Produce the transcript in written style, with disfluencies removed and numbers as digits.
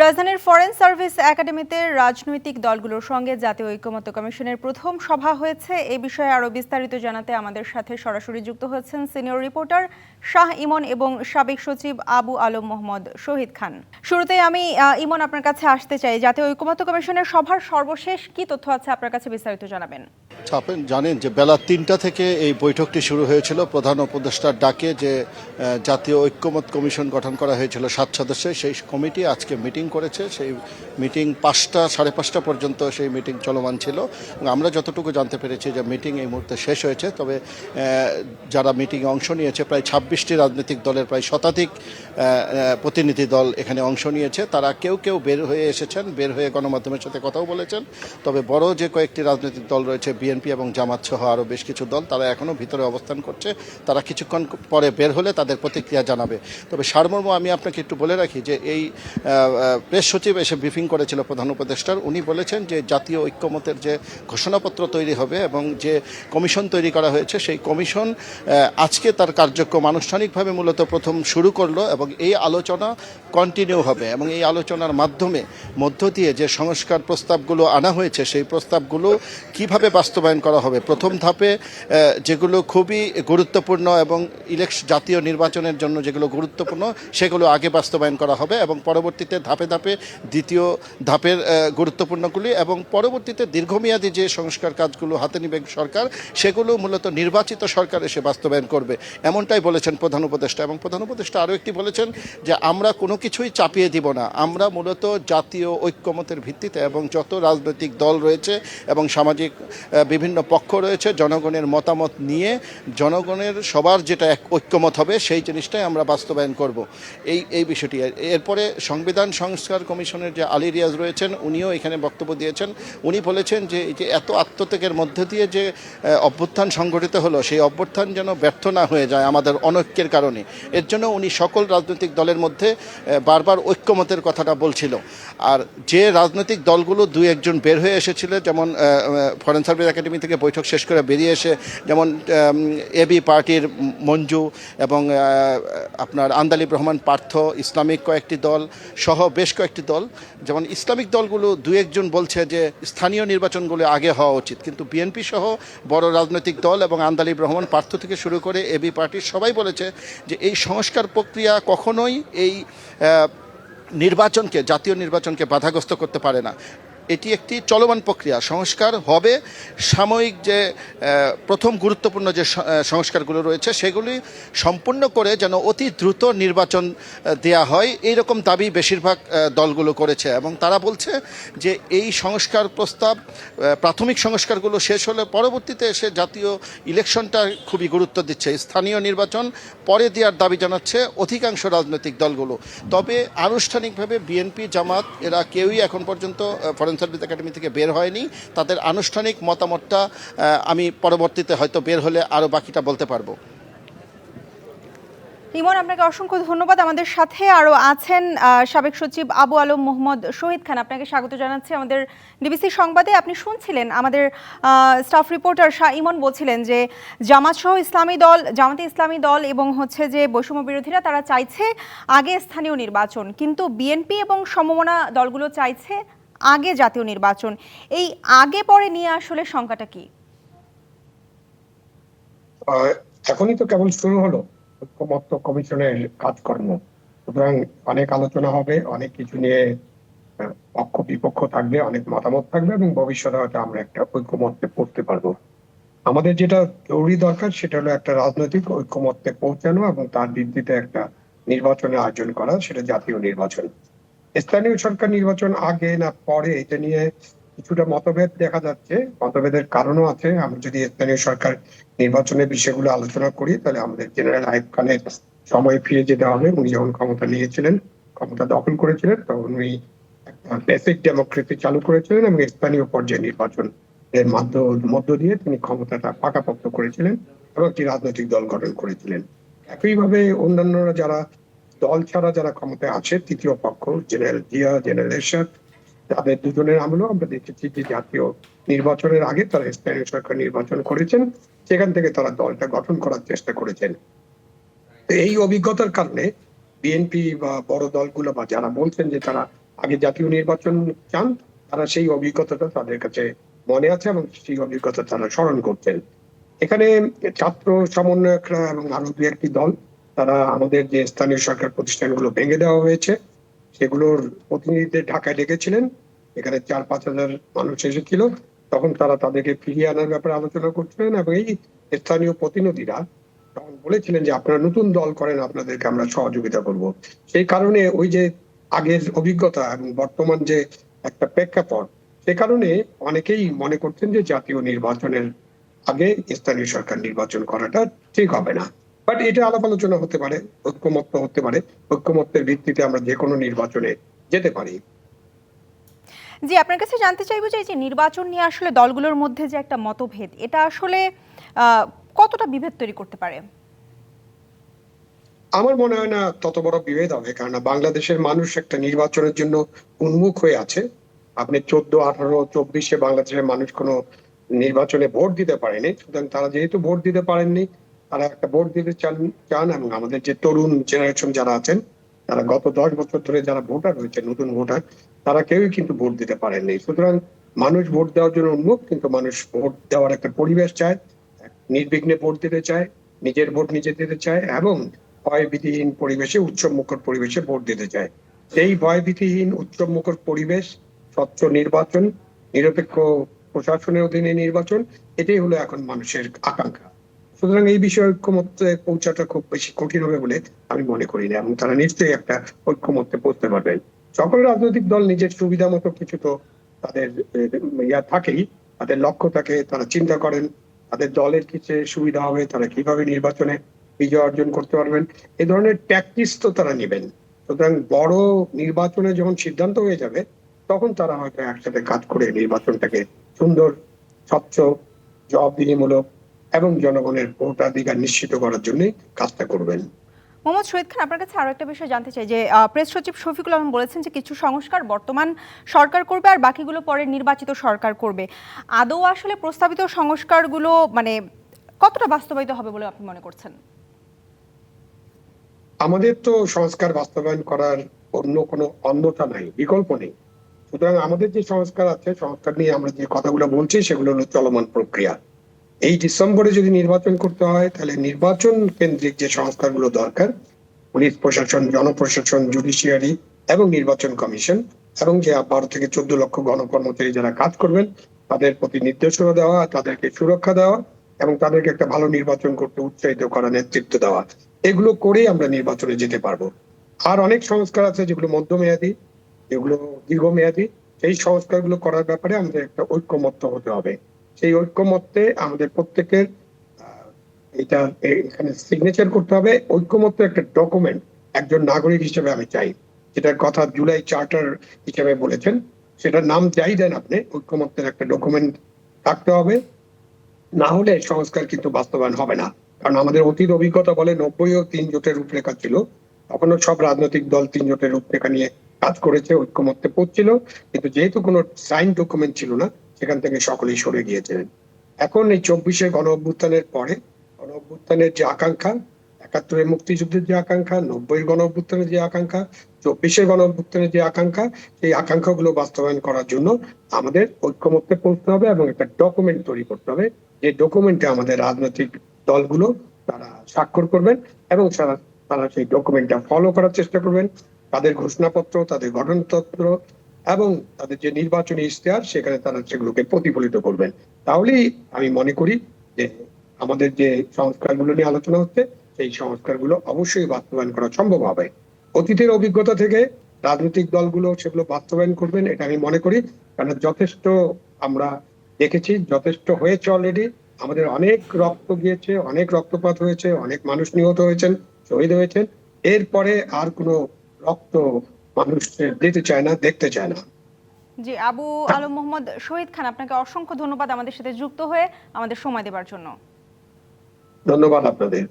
রাজধানীর foreign service একাডেমিতে রাজনৈতিক দলগুলোর সঙ্গে জাতীয় ঐকমত্য কমিশনের প্রথম সভা হয়েছে। এই বিষয়ে আরও বিস্তারিত জানাতে আমাদের সাথে সরাসরি যুক্ত হচ্ছেন সিনিয়র রিপোর্টার শাহ ইমন এবং সাবেক সচিব আবু আলম মোহাম্মদ শহীদ খান। শুরুতেই আমি ইমন আপনার কাছে আসতে চাই, জাতীয় ঐকমত্য কমিশনের সভার সর্বশেষ কি তথ্য আছে আপনার কাছে বিস্তারিত জানাবেন। আপনি জানেন যে বেলা ৩টা থেকে এই বৈঠকটি শুরু হয়েছিল। প্রধান উপদেষ্টার ডাকে যে জাতীয় ঐক্যমত কমিশন গঠন করা হয়েছিল ৭ সদস্যের, সেই কমিটি আজকে মিটিং করেছে। সেই মিটিং ৫টা সাড়ে ৫টা পর্যন্ত সেই মিটিং চলমান ছিল এবং আমরা যতটুকু জানতে পেরেছি যে মিটিং এই মুহূর্তে শেষ হয়েছে। তবে যারা মিটিংয়ে অংশ নিয়েছে প্রায় ২৬টি রাজনৈতিক দলের প্রায় শতাধিক প্রতিনিধি দল এখানে অংশ নিয়েছে। তারা কেউ কেউ বের হয়ে এসেছেন, বের হয়ে গণমাধ্যমের সাথে কথাও বলেছেন। তবে বড় যে কয়েকটি রাজনৈতিক দল রয়েছে, বিএনপি এবং জামাত সহ আরও বেশ কিছু দল, তারা এখনও ভিতরে অবস্থান করছে। তারা কিছুক্ষণ পরে বের হলে তাদের প্রতিক্রিয়া জানাবে। তবে সারমর্ম আমি আপনাকে একটু বলে রাখি যে এই প্রেস সচিব এসে ব্রিফিং করেছিল প্রধান উপদেষ্টার। উনি বলেছেন যে জাতীয় ঐক্যমতের যে ঘোষণাপত্র তৈরি হবে এবং যে কমিশন তৈরি করা হয়েছে, সেই কমিশন আজকে তার কার্যক্রম আনুষ্ঠানিকভাবে মূলত প্রথম শুরু করলো এবং এই আলোচনা কন্টিনিউ হবে এবং এই আলোচনার মধ্য দিয়ে যে সংস্কার প্রস্তাবগুলো আনা হয়েছে, সেই প্রস্তাবগুলো কিভাবে বাস্তবায়ন করা হবে। প্রথম ধাপে যেগুলো খুবই গুরুত্বপূর্ণ এবং জাতীয় নির্বাচনের জন্য যেগুলো গুরুত্বপূর্ণ, সেগুলো আগে বাস্তবায়ন করা হবে এবং পরবর্তীতে ধাপে ধাপে দ্বিতীয় ধাপের গুরুত্বপূর্ণগুলি এবং পরবর্তীতে দীর্ঘমেয়াদী যে সংস্কার কাজগুলো হাতে নেবে সরকার, সেগুলো মূলত নির্বাচিত সরকার এসে বাস্তবায়ন করবে, এমনটাই বলেছেন প্রধান উপদেষ্টা। এবং প্রধান উপদেষ্টা আরও একটি বলেছেন যে আমরা কোনো কিছুই চাপিয়ে দিব না, আমরা মূলত জাতীয় ঐক্যমতের ভিত্তিতে এবং যত রাজনৈতিক দল রয়েছে এবং সামাজিক বিভিন্ন পক্ষ রয়েছে, জনগণের মতামত নিয়ে জনগণের সবার যেটা এক ঐক্যমত হবে, সেই জিনিসটাই আমরা বাস্তবায়ন করব। এই বিষয়টি। এরপরে সংবিধান সংস্কার কমিশনের যে আলী রিয়াজ রয়েছেন, উনিও এখানে বক্তব্য দিয়েছেন। উনি বলেছেন যে এই যে এত আত্মত্যাগের মধ্যে দিয়ে যে অভ্যুত্থান সংগঠিত হলো, সেই অভ্যুত্থান যেন ব্যর্থ না হয়ে যায় আমাদের অনৈক্যের কারণে। এর জন্য উনি সকল রাজনৈতিক দলের মধ্যে বারবার ঐক্যমতের কথাটা বলছিল। আর যে রাজনৈতিক দলগুলো দুই একজন বের হয়ে এসেছিল, যেমন ফরেন সার্ভিস একাডেমি থেকে বৈঠক শেষ করে বেরিয়ে এসে যেমন এবি পার্টির মঞ্জু এবং আপনার আন্দালিব রহমান পার্থ, ইসলামিক কয়েকটি দল সহ বেশ কয়েকটি দল, যেমন ইসলামিক দলগুলো দুই একজন বলছে যে স্থানীয় নির্বাচনগুলো আগে হওয়া উচিত, কিন্তু বিএনপি সহ বড় রাজনৈতিক দল এবং আন্দালিব রহমান পার্থ থেকে শুরু করে এবি পার্টির সবাই বলেছে যে এই সংস্কার প্রক্রিয়া কখনোই এই নির্বাচনকে, জাতীয় নির্বাচনকে বাধাগ্রস্ত করতে পারে না। এটি একটি চলমান প্রক্রিয়া, সংস্কার হবে। সাময়িক যে প্রথম গুরুত্বপূর্ণ যে সংস্কারগুলো রয়েছে, সেগুলি সম্পূর্ণ করে যেন অতি দ্রুত নির্বাচন দেয়া হয়, এই রকম দাবি বেশিরভাগ দলগুলো করেছে। এবং তারা বলছে যে এই সংস্কার প্রস্তাব, প্রাথমিক সংস্কারগুলো শেষ হলে পরবর্তীতে এসে জাতীয় ইলেকশনটা খুবই গুরুত্ব দিচ্ছে, স্থানীয় নির্বাচন পরে দেওয়ার দাবি জানাচ্ছে অধিকাংশ রাজনৈতিক দলগুলো। তবে আনুষ্ঠানিকভাবে বিএনপি, জামাত এরা কেউই এখন পর্যন্ত ফরেন সার্ভিস একাডেমি থেকে বের হয়নি। তাদের আনুষ্ঠানিক মতামতটা আমি পরবর্তীতে হয়তো বের হলে আরও বাকিটা বলতে পারবো। ইমন, আপনাকে অসংখ্য ধন্যবাদ। আমাদের সাথে আরও আছেন সাবেক সচিব আবু আলম মোহাম্মদ শহীদ খান। আপনাকে স্বাগত জানাচ্ছি আমাদের ডিবিসি সংবাদে। আপনি শুনছিলেন আমাদের স্টাফ রিপোর্টার শাহ ইমন বলছিলেন যে জামাত সহ জামাতে ইসলামী দল এবং হচ্ছে যে বৈষম্য বিরোধীরা তারা চাইছে আগে স্থানীয় নির্বাচন, কিন্তু বিএনপি এবং সমমনা দলগুলো চাইছে আগে জাতীয় নির্বাচন। এই আগে পরে নিয়ে আসলে সংখ্যাটা কি? এখনই তো কেবল শুরু হলো ঐক্যমত্য কমিশনের কাজকর্ম, সুতরাং অনেক আলোচনা হবে, অনেক কিছু নিয়ে পক্ষ বিপক্ষ থাকবে, অনেক মতামত থাকবে এবং ভবিষ্যতে হয়তো আমরা একটা ঐক্যমত্যে পড়তে পারবো। আমাদের যেটা জরুরি দরকার সেটা হলো একটা রাজনৈতিক ঐক্যমত্যে পৌঁছানো এবং তার ভিত্তিতে একটা নির্বাচনের আয়োজন করা, সেটা জাতীয় নির্বাচন। স্থানীয় সরকার নির্বাচন আগে না পরে, এটা নিয়ে কিছুটা মতভেদ দেখা যাচ্ছে। মতভেদের কারণও আছে। আমরা যদি স্থানীয় সরকার নির্বাচনের বিষয়গুলো আলোচনা করি, তাহলে আমাদের জেনারেল আইয়ুব খানের সময় ফিরে যেতে হবে। উনি যখন ক্ষমতা নিয়েছিলেন, ক্ষমতা দখল করেছিলেন, তখন উনি একটা বেসিক ডেমোক্রেসি চালু করেছিলেন এবং স্থানীয় পর্যায়ে নির্বাচন এর মধ্য দিয়ে তিনি ক্ষমতাটা পাকাপোক্ত করেছিলেন এবং একটি রাজনৈতিক দল গঠন করেছিলেন। একইভাবে অন্যান্যরা যারা দল ছাড়া যারা ক্ষমতায় আছে, তৃতীয় পক্ষ, জেনারেল জিয়া, জেনারেল এরশাদ, তাদের দুজনের আমলেও আমরা দেখেছি যে জাতীয় নির্বাচনের আগে তারা স্থানীয় সরকার নির্বাচন করেছেন, সেখান থেকে তারা দলটা গঠন করার চেষ্টা করেছেন। এই অভিজ্ঞতার কারণে বিএনপি বা বড় দলগুলো বা যারা বলছেন যে তারা আগে জাতীয় নির্বাচন চান, তারা সেই অভিজ্ঞতাটা তাদের কাছে মনে আছে এবং সেই অভিজ্ঞতা তারা স্মরণ করছেন। এখানে ছাত্র সমন্বয়করা এবং আরো দু একটি দল, তারা আমাদের যে স্থানীয় সরকার প্রতিষ্ঠানগুলো ভেঙে দেওয়া হয়েছে সেগুলোর প্রতিনিধিদের ঢাকায় ডেকেছিলেন। এখানে 4-5 হাজার মানুষ এসেছিল। তখন তারা তাদেরকে ফিরিয়ে আনার ব্যাপারে আলোচনা করছিলেন এবং এই স্থানীয় প্রতিনিধিরা তখন বলেছিলেন যে আপনারা নতুন দল করেন, আপনাদেরকে আমরা সহযোগিতা করব। সেই কারণে ওই যে আগের অভিজ্ঞতা এবং বর্তমান যে একটা প্রেক্ষাপট, সে কারণে অনেকেই মনে করছেন যে জাতীয় নির্বাচনের আগে স্থানীয় সরকার নির্বাচন করাটা ঠিক হবে না। বাট এটা আলাপ আলোচনা হতে পারে, ঐক্যমত্য হতে পারে, ঐক্যমত্যের ভিত্তিতে আমরা যে কোনো নির্বাচনে যেতে পারি। জি, আপনার কাছে জানতে চাইবো যে এই যে নির্বাচন নিয়ে আসলে দলগুলোর মধ্যে যে একটা মতভেদ, এটা আসলে কতটা বিভেদ তৈরি করতে পারে? আমার মনে হয় না তত বড় বিভেদ হবে, কারণ বাংলাদেশের মানুষ একটা নির্বাচনের জন্য উন্মুখ হয়ে আছে। আপনি 14, 18, 24-এ বাংলাদেশের মানুষ কোনো নির্বাচনে ভোট দিতে পারেনি, সুতরাং তারা যেহেতু ভোট দিতে পারেননি, তারা একটা ভোট দিতে চান এবং আমাদের যে তরুণ জেনারেশন যারা আছেন, তারা গত 10 বছর ধরে যারা ভোটার হয়েছে, নতুন ভোটার, তারা কেউই কিন্তু ভোট দিতে পারেননি। সুতরাং মানুষ ভোট দেওয়ার জন্য উন্মুখ, কিন্তু মানুষ ভোট দেওয়ার একটা পরিবেশ চায়, নির্বিঘ্নে ভোট দিতে চায়, নিজের ভোট নিজে দিতে চায় এবং ভয়ভীতিহীন পরিবেশে, উৎসবমুখর পরিবেশে ভোট দিতে চায়। সেই ভয়ভীতিহীন উৎসবমুখর পরিবেশ, স্বচ্ছ নির্বাচন, নিরপেক্ষ প্রশাসনের অধীনে নির্বাচন, এটাই হলো এখন মানুষের আকাঙ্ক্ষা। সুতরাং এই বিষয়ে ঐক্যমত্যে পৌঁছাটা খুব বেশি কঠিন হবে বলে আমি মনে করি না, এবং তারা নিশ্চয়ই একটা ঐক্যমত্যে পৌঁছতে পারবেন। সকল রাজনৈতিক দল নিজের সুবিধা মতো কিছু তো তাদের থাকেই, তাদের লক্ষ্য থাকে, তারা চিন্তা করেন তাদের দলের কিছু সুবিধা হবে, তারা কিভাবে নির্বাচনে বিজয় অর্জন করতে পারবেন, এই ধরনের প্র্যাকটিস তো তারা নেবেন। সুতরাং বড় নির্বাচনে যখন সিদ্ধান্ত হয়ে যাবে, তখন তারা হয়তো একসাথে কাজ করে নির্বাচনটাকে সুন্দর, স্বচ্ছ, জবাবদিহিমূলক এবং জনগণের ভোটাধিকার নিশ্চিত করার জন্য কাজটা করবেন। মোহাম্মদ শহীদ খান, আপনার কাছে আরো একটা বিষয় জানতে চাই যে প্রেস সচিব শফিকুল আলম বলেছেন যে কিছু সংস্কার বর্তমান সরকার করবে আর বাকিগুলো পরে নির্বাচিত সরকার করবে। আদৌ আসলে প্রস্তাবিত সংস্কারগুলো মানে কতটা বাস্তবায়িত হবে বলে আপনি মনে করছেন? আমাদের তো সংস্কার বাস্তবায়ন করার অন্য কোনো অন্যতা নাই, বিকল্প নেই। সুতরাং আমাদের যে সংস্কার আছে, সংস্কার নিয়ে আমরা যে কথাগুলো বলছি সেগুলো হলো চলমান প্রক্রিয়া। এই ডিসেম্বরে যদি নির্বাচন করতে হয়, তাহলে নির্বাচন কেন্দ্রিক যে সংস্কারগুলো দরকার, পুলিশ প্রশাসন, জনপ্রশাসন, জুডিশিয়ারি এবং নির্বাচন কমিশন, এবং যে 12 থেকে 14 লক্ষ গণকর্মচারী যারা কাজ করবেন, তাদের প্রতি নির্দেশনা দেওয়া, তাদেরকে সুরক্ষা দেওয়া এবং তাদেরকে একটা ভালো নির্বাচন করতে উৎসাহিত করা, নেতৃত্ব দেওয়া, এগুলো করেই আমরা নির্বাচনে যেতে পারবো। আর অনেক সংস্কার আছে যেগুলো মধ্যমেয়াদী, যেগুলো দীর্ঘমেয়াদী। সেই সংস্কারগুলো করার ব্যাপারে আমাদের একটা ঐক্যমত্য হতে হবে। সেই ঐক্যমত্যে আমাদের প্রত্যেকের এটা এখানে সিগনেচার করতে হবে। ঐক্যমত্য একটা ডকুমেন্ট একজন নাগরিক হিসেবে আমি চাই, যেটার কথা জুলাই চার্টার হিসেবে বলেছেন, সেটার নাম যাই দেন আপনি, ঐক্যমত্যের একটা ডকুমেন্ট থাকতে হবে। না হলে সংস্কার কিন্তু বাস্তবায়ন হবে না। কারণ আমাদের অতীত অভিজ্ঞতা বলে 90-ও 3 জোটের রূপরেখা ছিল, তখনও সব রাজনৈতিক দল 3 জোটের রূপরেখা নিয়ে কাজ করেছে, ঐক্যমত্যে পৌঁছছিল, কিন্তু যেহেতু কোনো সাইন ডকুমেন্ট ছিল না, সেখান থেকে সকলেই সরে গিয়েছিলেন। এখন এই 24-এর গণ অভ্যুত্থানের পরে গণ অভ্যুত্থানের যে আকাঙ্ক্ষা, 71-এর মুক্তিযুদ্ধের যে আকাঙ্ক্ষা, 90-এর গণ অভ্যুত্থানের যে আকাঙ্ক্ষা, 24-এর গণ অভ্যুত্থানের যে আকাঙ্ক্ষা, সেই আকাঙ্ক্ষাগুলো বাস্তবায়ন করার জন্য আমাদের ঐক্যমত্যে পৌঁছতে হবে এবং একটা ডকুমেন্ট তৈরি করতে হবে। যে ডকুমেন্টে আমাদের রাজনৈতিক দলগুলো তারা স্বাক্ষর করবেন এবং তারা সেই ডকুমেন্টটা ফলো করার চেষ্টা করবেন। তাদের ঘোষণাপত্র, তাদের গঠনতন্ত্র এবং তাদের যে নির্বাচনী ইশতেহার, সেখানে তারা সেগুলোকে প্রতিফলিত করবেন। তাহলেই আমি মনে করি যে আমাদের যে সংস্কারগুলো নিয়ে আলোচনা হচ্ছে, সেই সংস্কারগুলো অবশ্যই বাস্তবায়ন করা সম্ভব হবে। অতীতের অভিজ্ঞতা থেকে রাজনৈতিক দলগুলো সেগুলো বাস্তবায়ন করবেন, এটা আমি মনে করি। কারণ যথেষ্ট আমরা দেখেছি, যথেষ্ট হয়েছে অলরেডি। আমাদের অনেক রক্ত গিয়েছে, অনেক রক্তপাত হয়েছে, অনেক মানুষ নিহত হয়েছেন, শহীদ হয়েছেন। এরপরে আর কোনো রক্ত মানুষ দিতে চায় না, দেখতে চায় না। জি, আবু আলম মোহাম্মদ শহীদ খান, আপনাকে অসংখ্য ধন্যবাদ আমাদের সাথে যুক্ত হয়ে আমাদের সময় দেওয়ার জন্য। ধন্যবাদ আপনাদের।